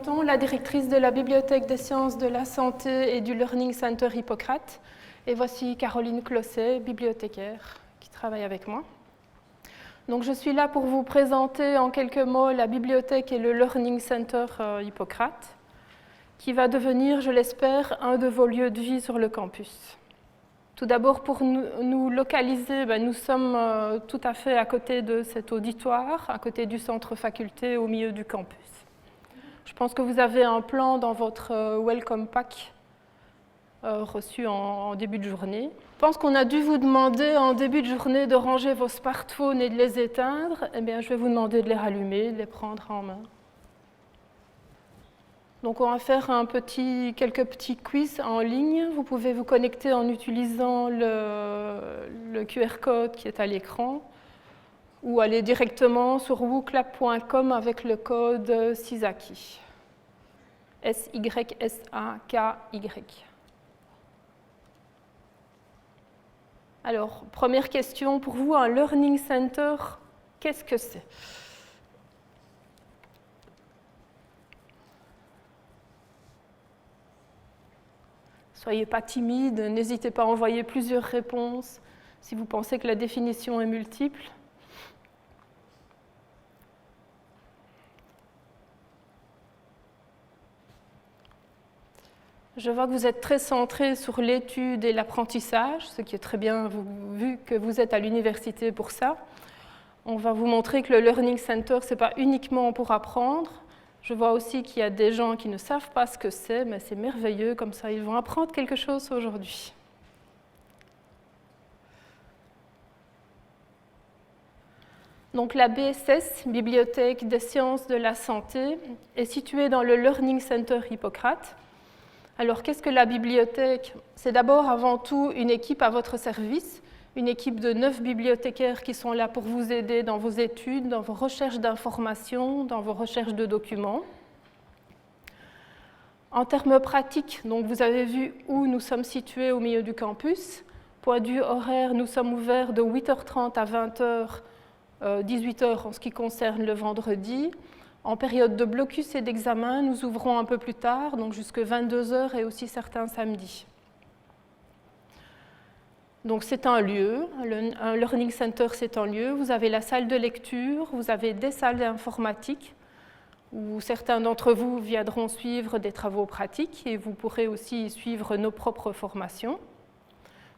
longtemps la directrice de la Bibliothèque des sciences de la santé et du Learning Center Hippocrate. Et voici Caroline Closset, bibliothécaire, qui travaille avec moi. Donc, je suis là pour vous présenter en quelques mots la bibliothèque et le Learning Center Hippocrate, qui va devenir, je l'espère, un de vos lieux de vie sur le campus. Tout d'abord, pour nous localiser, nous sommes tout à fait à côté de cet auditoire, à côté du centre faculté, au milieu du campus. Je pense que vous avez un plan dans votre Welcome Pack reçu en début de journée. Je pense qu'on a dû vous demander en début de journée de ranger vos smartphones et de les éteindre. Eh bien, je vais vous demander de les rallumer, de les prendre en main. Donc, on va faire quelques petits quiz en ligne. Vous pouvez vous connecter en utilisant le QR code qui est à l'écran ou aller directement sur wooklab.com avec le code SYSAKY. SYSAKY. Alors, première question pour vous, un Learning Center, qu'est-ce que c'est ? Soyez pas timide, n'hésitez pas à envoyer plusieurs réponses si vous pensez que la définition est multiple. Je vois que vous êtes très centré sur l'étude et l'apprentissage, ce qui est très bien vu que vous êtes à l'université pour ça. On va vous montrer que le Learning Center, ce n'est pas uniquement pour apprendre. Je vois aussi qu'il y a des gens qui ne savent pas ce que c'est, mais c'est merveilleux, comme ça ils vont apprendre quelque chose aujourd'hui. Donc la BSS, Bibliothèque des sciences de la santé, est située dans le Learning Center Hippocrate. Alors qu'est-ce que la bibliothèque ? C'est d'abord avant tout une équipe à votre service, une équipe de 9 bibliothécaires qui sont là pour vous aider dans vos études, dans vos recherches d'informations, dans vos recherches de documents. En termes pratiques, donc vous avez vu où nous sommes situés au milieu du campus. Point de vue horaire, nous sommes ouverts de 8h30 à 20h, 18h en ce qui concerne le vendredi. En période de blocus et d'examen, nous ouvrons un peu plus tard, donc jusqu'à 22h et aussi certains samedis. Donc c'est un lieu, un Learning Center c'est un lieu, vous avez la salle de lecture, vous avez des salles d'informatique où certains d'entre vous viendront suivre des travaux pratiques et vous pourrez aussi suivre nos propres formations.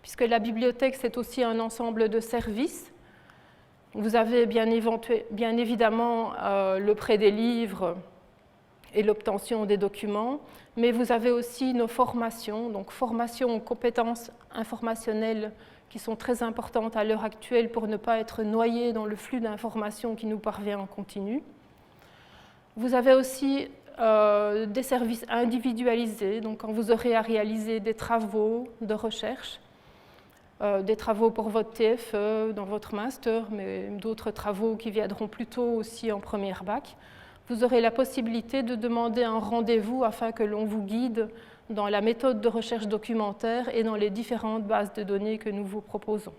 Puisque la bibliothèque c'est aussi un ensemble de services. Vous avez bien évidemment le prêt des livres et l'obtention des documents, mais vous avez aussi nos formations, donc formations aux compétences informationnelles qui sont très importantes à l'heure actuelle pour ne pas être noyés dans le flux d'informations qui nous parvient en continu. Vous avez aussi des services individualisés, donc quand vous aurez à réaliser des travaux de recherche, des travaux pour votre TFE, dans votre master, mais d'autres travaux qui viendront plus tôt aussi en première bac, vous aurez la possibilité de demander un rendez-vous afin que l'on vous guide dans la méthode de recherche documentaire et dans les différentes bases de données que nous vous proposons.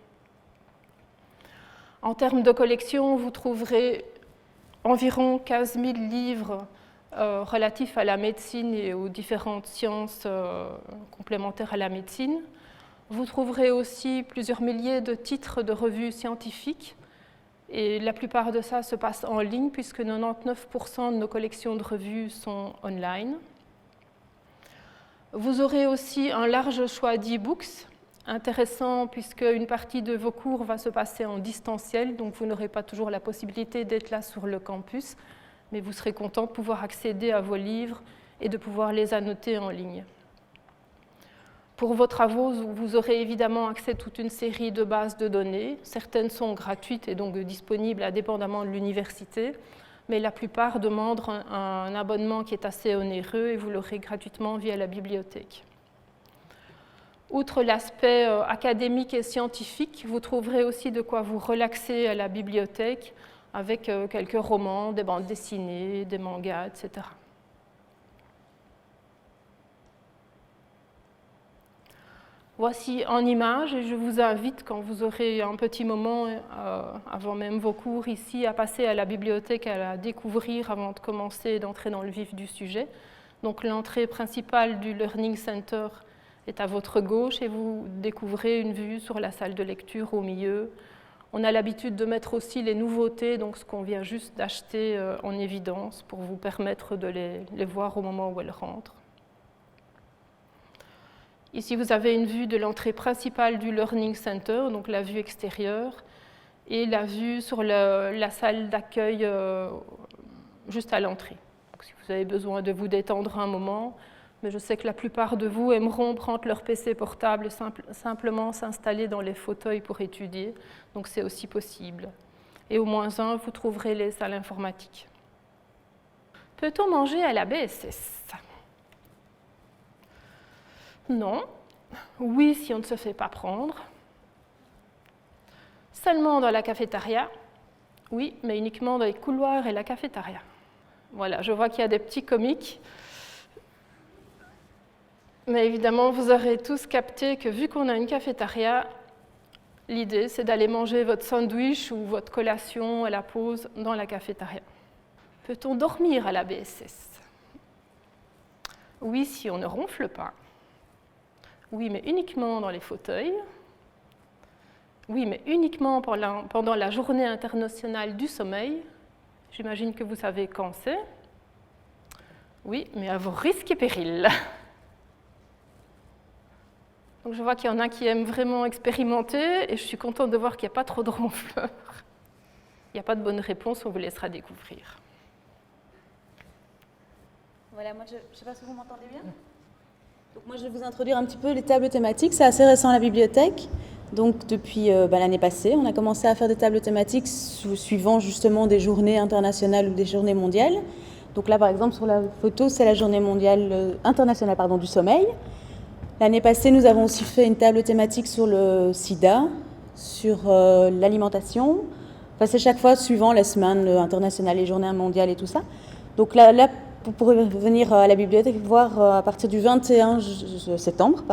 En termes de collection, vous trouverez environ 15 000 livres relatifs à la médecine et aux différentes sciences complémentaires à la médecine. Vous trouverez aussi plusieurs milliers de titres de revues scientifiques et la plupart de ça se passe en ligne puisque 99% de nos collections de revues sont online. Vous aurez aussi un large choix d'e-books, intéressant puisque une partie de vos cours va se passer en distanciel, donc vous n'aurez pas toujours la possibilité d'être là sur le campus, mais vous serez content de pouvoir accéder à vos livres et de pouvoir les annoter en ligne. Pour vos travaux, vous aurez évidemment accès à toute une série de bases de données. Certaines sont gratuites et donc disponibles indépendamment de l'université, mais la plupart demandent un abonnement qui est assez onéreux et vous l'aurez gratuitement via la bibliothèque. Outre l'aspect académique et scientifique, vous trouverez aussi de quoi vous relaxer à la bibliothèque avec quelques romans, des bandes dessinées, des mangas, etc. Voici en image et je vous invite, quand vous aurez un petit moment avant même vos cours ici, à passer à la bibliothèque, à la découvrir avant de commencer d'entrer dans le vif du sujet. Donc l'entrée principale du Learning Center est à votre gauche et vous découvrez une vue sur la salle de lecture au milieu. On a l'habitude de mettre aussi les nouveautés, donc ce qu'on vient juste d'acheter en évidence pour vous permettre de les voir au moment où elles rentrent. Ici, vous avez une vue de l'entrée principale du Learning Center, donc la vue extérieure, et la vue sur la salle d'accueil juste à l'entrée. Si vous avez besoin de vous détendre un moment, mais je sais que la plupart de vous aimeront prendre leur PC portable et simplement s'installer dans les fauteuils pour étudier, donc c'est aussi possible. Et au -1, vous trouverez les salles informatiques. Peut-on manger à la BSS ? Non. Oui, si on ne se fait pas prendre. Seulement dans la cafétéria. Oui, mais uniquement dans les couloirs et la cafétéria. Voilà, je vois qu'il y a des petits comiques. Mais évidemment, vous aurez tous capté que vu qu'on a une cafétéria, l'idée, c'est d'aller manger votre sandwich ou votre collation à la pause dans la cafétéria. Peut-on dormir à la BSS ? Oui, si on ne ronfle pas. Oui, mais uniquement dans les fauteuils. Oui, mais uniquement pendant la journée internationale du sommeil. J'imagine que vous savez quand c'est. Oui, mais à vos risques et périls. Donc je vois qu'il y en a qui aiment vraiment expérimenter et je suis contente de voir qu'il n'y a pas trop de ronfleurs. Il n'y a pas de bonne réponse, on vous laissera découvrir. Voilà, moi je ne sais pas si vous m'entendez bien. Donc moi je vais vous introduire un petit peu les tables thématiques. C'est assez récent à la bibliothèque. Donc depuis l'année passée, on a commencé à faire des tables thématiques suivant justement des journées internationales ou des journées mondiales. Donc là par exemple sur la photo, c'est la journée mondiale internationale du sommeil. L'année passée, nous avons aussi fait une table thématique sur le sida, sur l'alimentation. Enfin, c'est chaque fois suivant les semaines internationales, les journées mondiales et tout ça. Donc là vous pourrez venir à la bibliothèque voir à partir du 21 septembre,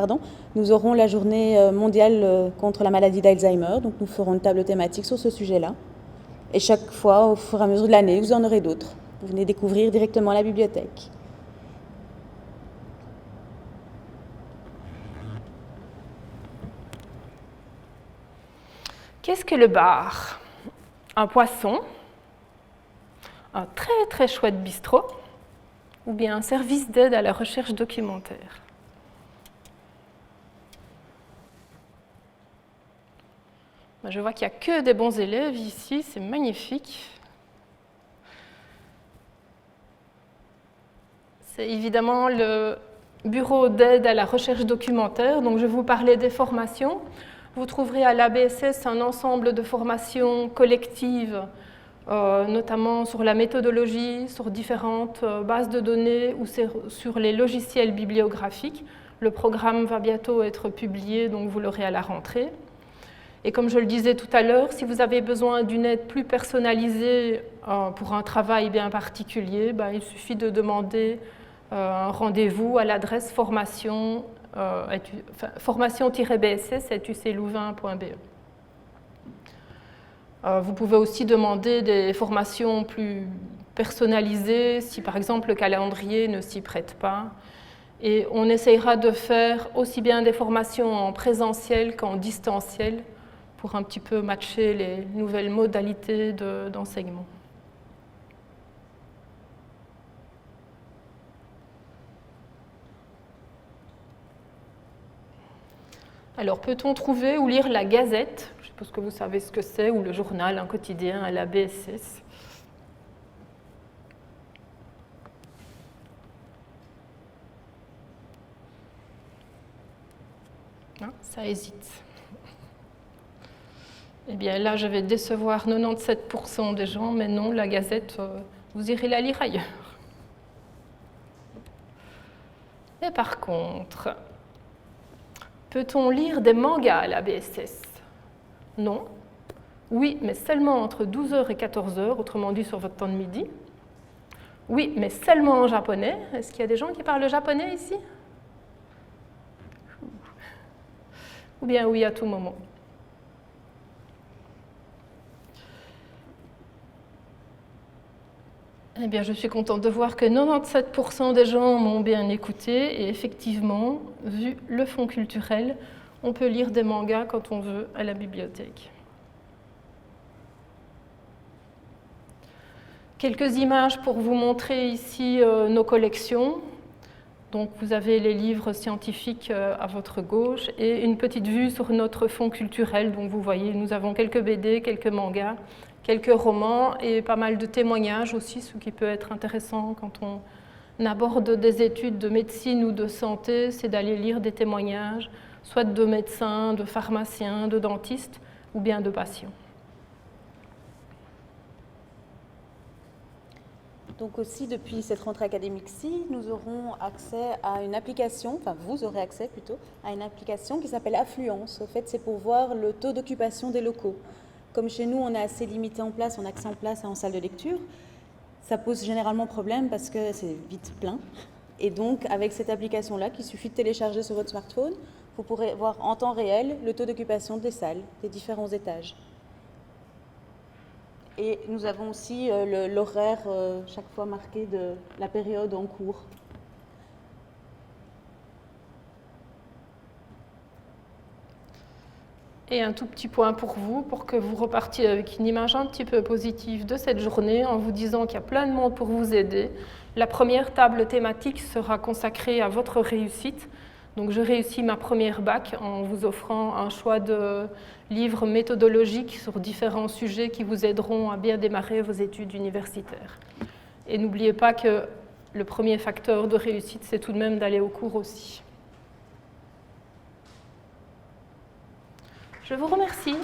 nous aurons la journée mondiale contre la maladie d'Alzheimer. Donc nous ferons une table thématique sur ce sujet-là. Et chaque fois, au fur et à mesure de l'année, vous en aurez d'autres. Vous venez découvrir directement la bibliothèque. Qu'est-ce que le bar ? Un poisson, un très très chouette bistrot, ou bien un service d'aide à la recherche documentaire. Je vois qu'il n'y a que des bons élèves ici, c'est magnifique. C'est évidemment le bureau d'aide à la recherche documentaire, donc je vais vous parler des formations. Vous trouverez à l'ABSS un ensemble de formations collectives, notamment sur la méthodologie, sur différentes bases de données ou sur les logiciels bibliographiques. Le programme va bientôt être publié, donc vous l'aurez à la rentrée. Et comme je le disais tout à l'heure, si vous avez besoin d'une aide plus personnalisée pour un travail bien particulier, il suffit de demander un rendez-vous à l'adresse formation-bss@uclouvain.be. Vous pouvez aussi demander des formations plus personnalisées si par exemple le calendrier ne s'y prête pas. Et on essayera de faire aussi bien des formations en présentiel qu'en distanciel pour un petit peu matcher les nouvelles modalités d'enseignement. Alors, peut-on trouver ou lire la Gazette ? Je suppose que vous savez ce que c'est, ou le journal, un quotidien à la BSS. Non, ça hésite. Eh bien, là, je vais décevoir 97% des gens, mais non, la Gazette, vous irez la lire ailleurs. Mais par contre, peut-on lire des mangas à la BSS ? Non. Oui, mais seulement entre 12h et 14h, autrement dit sur votre temps de midi. Oui, mais seulement en japonais. Est-ce qu'il y a des gens qui parlent japonais ici ? ou bien oui à tout moment. Eh bien, je suis contente de voir que 97% des gens m'ont bien écouté et effectivement, vu le fond culturel, on peut lire des mangas quand on veut à la bibliothèque. Quelques images pour vous montrer ici nos collections. Donc vous avez les livres scientifiques à votre gauche et une petite vue sur notre fond culturel. Donc vous voyez, nous avons quelques BD, quelques mangas, quelques romans et pas mal de témoignages aussi, ce qui peut être intéressant quand on aborde des études de médecine ou de santé, c'est d'aller lire des témoignages, soit de médecins, de pharmaciens, de dentistes ou bien de patients. Donc aussi, depuis cette rentrée académique-ci, nous aurons accès à une application, enfin vous aurez accès plutôt, à une application qui s'appelle Affluence. Au fait, c'est pour voir le taux d'occupation des locaux. Comme chez nous, on est assez limité en place, on a accès en place et en salle de lecture. Ça pose généralement problème parce que c'est vite plein. Et donc, avec cette application-là, qu'il suffit de télécharger sur votre smartphone, vous pourrez voir en temps réel le taux d'occupation des salles, des différents étages. Et nous avons aussi l'horaire chaque fois marqué de la période en cours. Et un tout petit point pour vous, pour que vous repartiez avec une image un petit peu positive de cette journée, en vous disant qu'il y a plein de monde pour vous aider. La première table thématique sera consacrée à votre réussite. Donc je réussis ma première bac en vous offrant un choix de livres méthodologiques sur différents sujets qui vous aideront à bien démarrer vos études universitaires. Et n'oubliez pas que le premier facteur de réussite, c'est tout de même d'aller au cours aussi. Je vous remercie.